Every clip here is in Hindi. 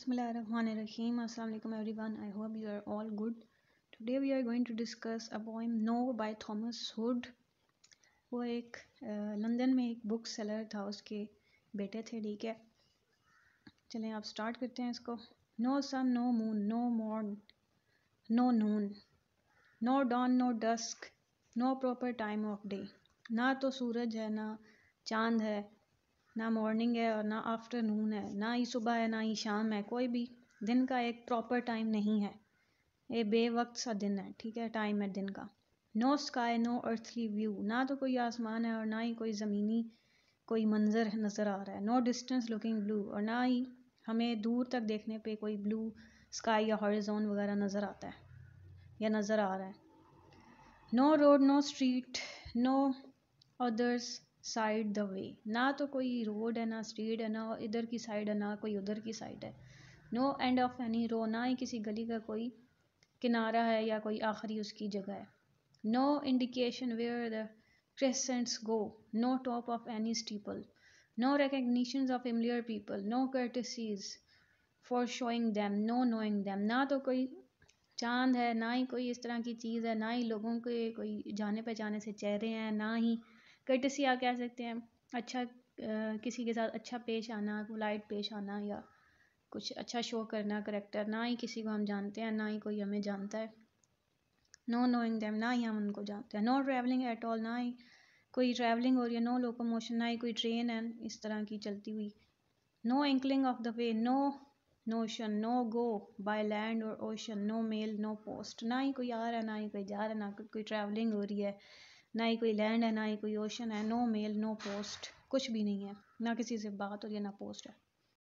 Bismillahirrahmanirrahim. Assalamu alaikum everyone. I hope you are all good. Today we are going to discuss a poem No by Thomas Hood. वो एक लंदन में एक बुक सेलर था, उसके बेटे थे, ठीक है। चलें आप स्टार्ट करते हैं इसको। No sun no moon no morn no noon no dawn no dusk no proper time of day. ना तो सूरज है, ना चांद है, ना मॉर्निंग है और ना आफ्टरनून है, ना ही सुबह है ना ही शाम है। कोई भी दिन का एक प्रॉपर टाइम नहीं है, ये बेवक्त सा दिन है, ठीक है, टाइम है दिन का। No sky no earthly view, ना तो कोई आसमान है और ना ही कोई ज़मीनी कोई मंजर नज़र आ रहा है। नो डिस्टेंस लुकिंग ब्लू, और ना ही हमें दूर तक देखने पे कोई ब्लू स्काई या हॉरिजॉन वगैरह नज़र आता है या नज़र आ रहा है। No road no street no others side the way, ना तो कोई रोड है ना स्ट्रीट है, ना इधर की साइड है ना कोई उधर की साइड है। No end of any row, ना ही किसी गली का कोई किनारा है या कोई आखिरी उसकी जगह है। No indication where the crescents go, no top of any steeple, no recognition of familiar people, no courtesies for showing them, no knowing them, ना तो कोई चांद है, ना ही कोई इस तरह की चीज़ है, ना ही लोगों के कोई जाने पहचाने से चेहरे हैं, ना ही कर्टेसी आप कह सकते हैं अच्छा किसी के साथ अच्छा पेश आना, पोलाइट पेश आना या कुछ अच्छा शो करना करेक्टर। ना ही किसी को हम जानते हैं, ना ही कोई हमें जानता है। नो नोइंग देम, ना ही हम उनको जानते हैं। नो ट्रैवलिंग एट ऑल, ना ही कोई ट्रैवलिंग हो रही है। नो लोकोमोशन, ना ही कोई ट्रेन है इस तरह की चलती हुई। No inkling of the way, no notion, no go by land or ocean, no mail no post, ना ही कोई आ रहा है ना ही कोई जा रहा है, ना कोई ट्रैवलिंग हो रही है, ना ही कोई लैंड है ना ही कोई ओशन है। नो मेल नो पोस्ट, कुछ भी नहीं है, ना किसी से बात हो रही है ना पोस्ट है,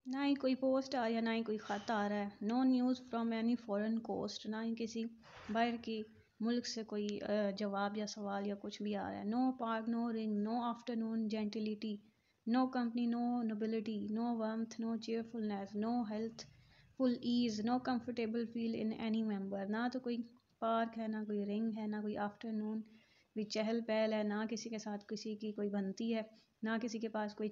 ना ही कोई पोस्ट आ रही है ना ही कोई ख़त आ रहा है। No news from any foreign coast, ना ही किसी बाहर की मुल्क से कोई जवाब या सवाल या कुछ भी आ रहा है। No park no ring no afternoon gentility, no company no nobility, no warmth no cheerfulness, no healthful ease, no comfortable feel in any member, ना तो कोई पार्क है ना कोई रिंग है ना कोई आफ्टरनून भी चहल पहल है, ना किसी के साथ किसी की कोई बनती है, ना किसी के पास कोई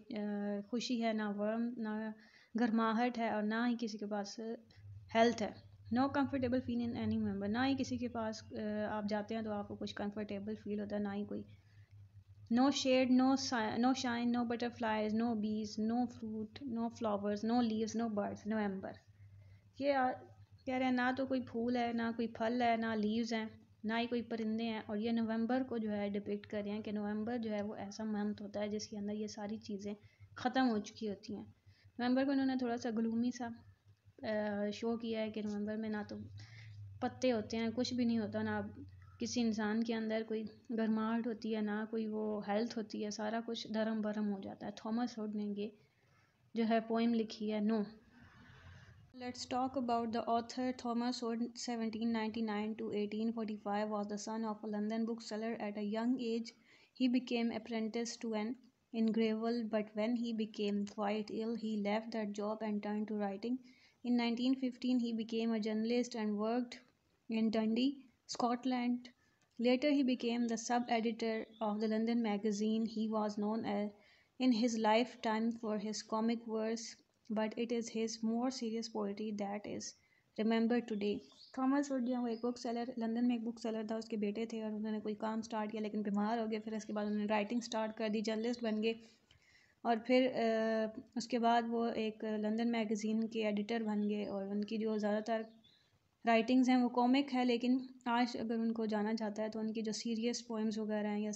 खुशी है, ना वर्म ना गर्माहट है और ना ही किसी के पास हेल्थ है। No comfortable feel in any member, ना ही किसी के पास आप जाते हैं तो आपको कुछ कंफर्टेबल फील होता है, ना ही कोई। No shade no shine no butterflies no bees no fruit no flowers no leaves no birds November. ये कह रहे हैं ना तो कोई फूल है ना कोई फल है ना लीव्स हैं ना ही कोई परिंदे हैं, और ये नवंबर को जो है डिपिक्ट कर रहे हैं कि नवंबर जो है वो ऐसा मंथ होता है जिसके अंदर ये सारी चीज़ें ख़त्म हो चुकी होती हैं। नवंबर को इन्होंने थोड़ा सा ग्लूमी सा शो किया है कि नवंबर में ना तो पत्ते होते हैं, कुछ भी नहीं होता, ना किसी इंसान के अंदर कोई गर्माहट होती है ना कोई वो हेल्थ होती है, सारा कुछ धर्म भरम हो जाता है। थॉमस हुड ने ये जो है पोइम लिखी है no. Let's talk about the author. Thomas Hood, 1799 to 1845, was the son of a London bookseller. At a young age, he became apprenticed to an engraver, but when he became quite ill, he left that job and turned to writing. In 1915, he became a journalist and worked in Dundee, Scotland. Later, he became the sub-editor of the London magazine. He was known in his lifetime for his comic verse, but it is his more serious poetry that is remembered today. Thomas would जो है वो एक बुक सेलर, लंदन में एक बुक सेलर था, उसके बेटे थे और उन्होंने कोई काम स्टार्ट किया लेकिन बीमार हो गए। फिर उसके बाद उन्होंने राइटिंग स्टार्ट कर दी, जर्नलिस्ट बन गए और फिर उसके बाद वो एक लंदन मैगज़ीन के एडिटर बन गए। और उनकी जो ज़्यादातर राइटिंग्स हैं वो कॉमिक है, लेकिन आज अगर उनको जाना चाहता है तो उनकी जो सीरियस पोएम्स वगैरह हैं या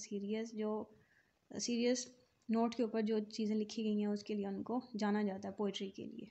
सीरियस नोट के ऊपर जो चीज़ें लिखी गई हैं उसके लिए उनको जाना जाता है पोइट्री के लिए।